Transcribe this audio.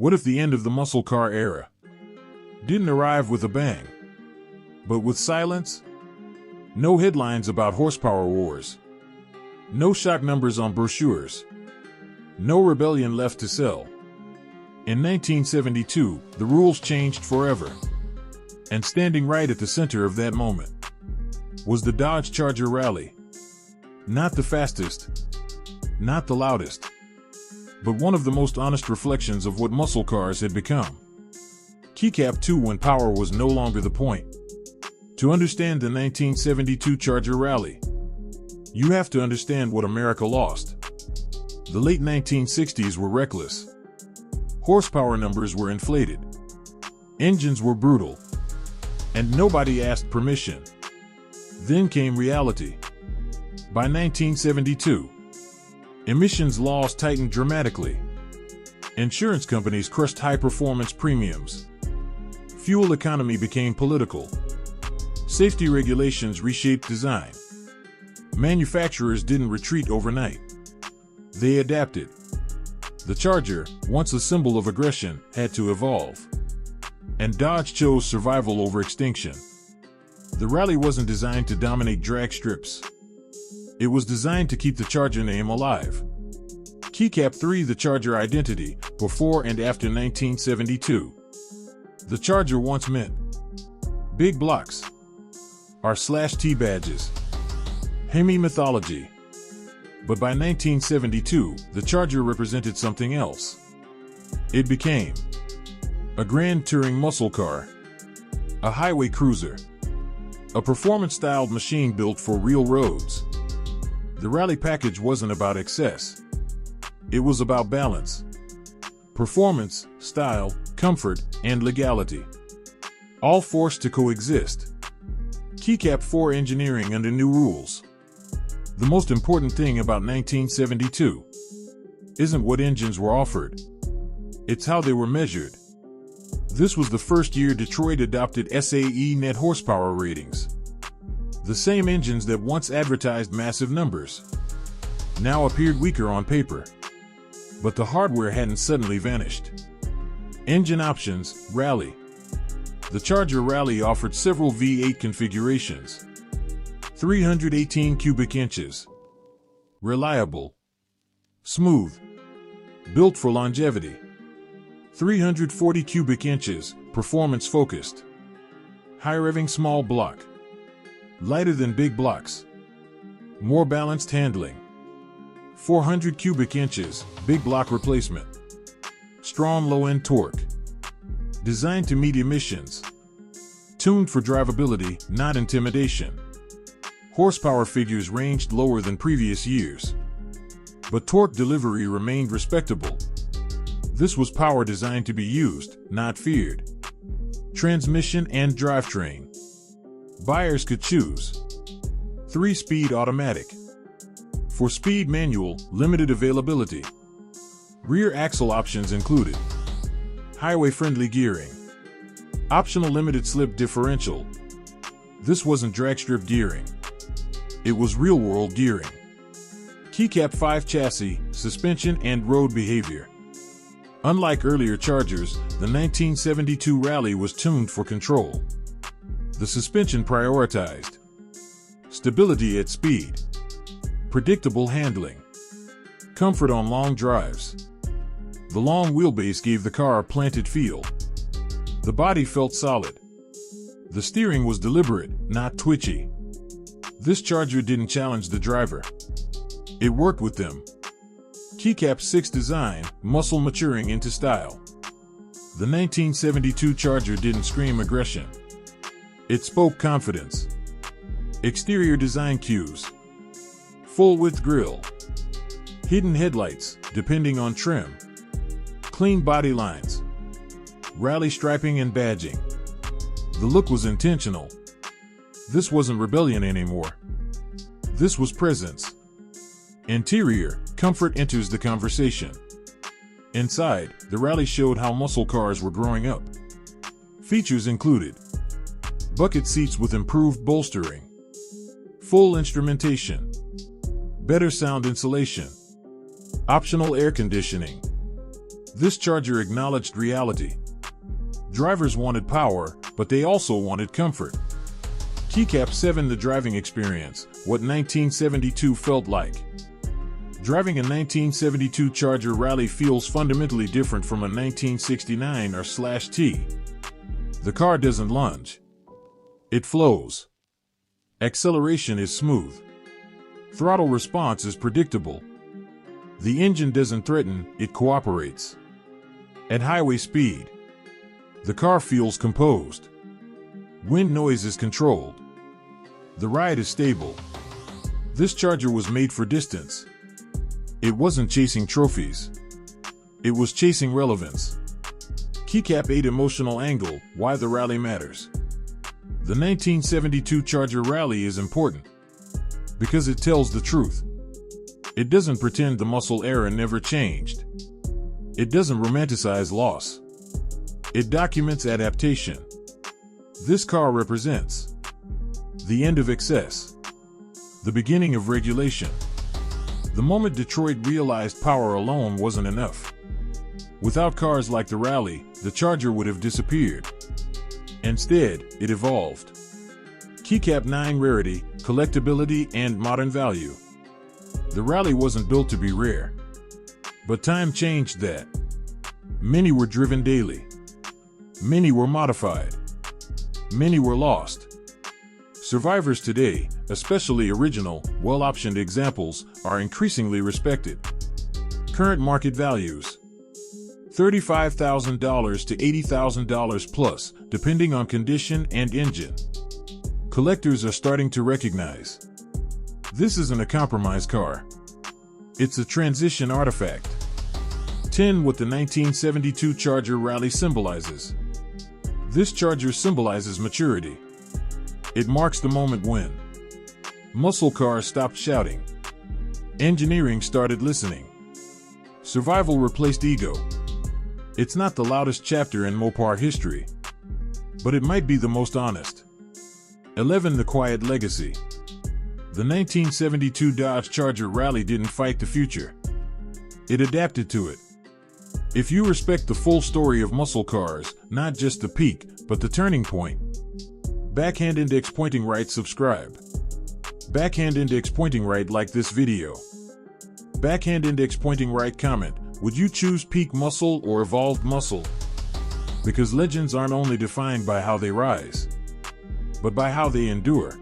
What if the end of the muscle car era didn't arrive with a bang, but with silence? No headlines about horsepower wars. No shock numbers on brochures. No rebellion left to sell. In 1972, the rules changed forever. And standing right at the center of that moment was the Dodge Charger Rallye. Not the fastest, not the loudest, but one of the most honest reflections of what muscle cars had become. Keycap 2 when power was no longer the point. To understand the 1972 Charger Rallye, you have to understand what America lost. The late 1960s were reckless. Horsepower numbers were inflated. Engines were brutal. And nobody asked permission. Then came reality. By 1972, emissions laws tightened dramatically. Insurance companies crushed high-performance premiums. Fuel economy became political. Safety regulations reshaped design. Manufacturers didn't retreat overnight. They adapted. The Charger, once a symbol of aggression, had to evolve. And Dodge chose survival over extinction. The Rallye wasn't designed to dominate drag strips. It was designed to keep the Charger name alive. Keycap 3 the Charger identity, before and after 1972. The Charger once meant big blocks, R/T badges, Hemi mythology. But by 1972, the Charger represented something else. It became a grand touring muscle car, a highway cruiser, a performance-styled machine built for real roads. The Rallye package wasn't about excess. It was about balance. Performance, style, comfort, and legality. All forced to coexist. Keycap 4 engineering under new rules. The most important thing about 1972 isn't what engines were offered. It's how they were measured. This was the first year Detroit adopted SAE net horsepower ratings. The same engines that once advertised massive numbers now appeared weaker on paper. But the hardware hadn't suddenly vanished. Engine options, Rallye. The Charger Rallye offered several V8 configurations. 318 cubic inches. Reliable. Smooth. Built for longevity. 340 cubic inches, performance-focused. High-revving small block. Lighter than big blocks. More balanced handling. 400 cubic inches, big block replacement. Strong low-end torque. Designed to meet emissions. Tuned for drivability, not intimidation. Horsepower figures ranged lower than previous years. But torque delivery remained respectable. This was power designed to be used, not feared. Transmission and drivetrain. Buyers could choose. 3-speed automatic. 4-speed manual, limited availability. Rear axle options included. Highway-friendly gearing. Optional limited slip differential. This wasn't drag strip gearing. It was real-world gearing. Keycap 5 chassis, suspension, and road behavior. Unlike earlier Chargers, the 1972 Rallye was tuned for control. The suspension prioritized stability at speed, predictable handling, comfort on long drives. The long wheelbase gave the car a planted feel. The body felt solid. The steering was deliberate, not twitchy. This Charger didn't challenge the driver. It worked with them. Keycap 6 design, muscle maturing into style. The 1972 Charger didn't scream aggression. It spoke confidence. Exterior design cues. Full-width grille. Hidden headlights, depending on trim. Clean body lines. Rallye striping and badging. The look was intentional. This wasn't rebellion anymore. This was presence. Interior, comfort enters the conversation. Inside, the Rallye showed how muscle cars were growing up. Features included bucket seats with improved bolstering, full This Charger acknowledged reality. Drivers wanted power, but they also wanted comfort. Keycap 7. The driving experience, what 1972 felt like. Driving a 1972 Charger Rallye feels fundamentally different from a 1969 R/T. The car doesn't lunge. It flows. Acceleration is smooth. Throttle response is predictable. The engine doesn't threaten, it cooperates. At highway speed, the car feels composed. Wind noise is controlled. The ride is stable. This Charger was made for distance. It wasn't chasing trophies. It was chasing relevance. Keycap 8. Emotional angle, why the Rallye matters. The 1972 Charger Rallye is important because it tells the truth. It doesn't pretend the muscle era never changed. It doesn't romanticize loss. It documents adaptation. This car represents the end of excess, the beginning of regulation. The moment Detroit realized power alone wasn't enough. Without cars like the Rallye, the Charger would have disappeared. Instead, it evolved. Keycap 9. Rarity, collectability, and modern value. The Rallye wasn't built to be rare. But time changed that. Many were driven daily. Many were modified. Many were lost. Survivors today, especially original, well-optioned examples, are increasingly respected. Current market values: $35,000 to $80,000 plus, depending on condition and engine. Collectors are starting to recognize this isn't a compromise car. It's a transition artifact. 10. What the 1972 Charger Rallye symbolizes. This Charger symbolizes maturity. It marks the moment when muscle cars stopped shouting. Engineering started listening. Survival replaced ego. It's not the loudest chapter in Mopar history, but it might be the most honest. 11. The quiet legacy. The 1972 Dodge Charger Rallye didn't fight the future. It adapted to it. If you respect the full story of muscle cars, not just the peak, but the turning point, backhand index pointing right, subscribe. Backhand index pointing right, like this video. Backhand index pointing right, comment. Would you choose peak muscle or evolved muscle? Because legends aren't only defined by how they rise, but by how they endure.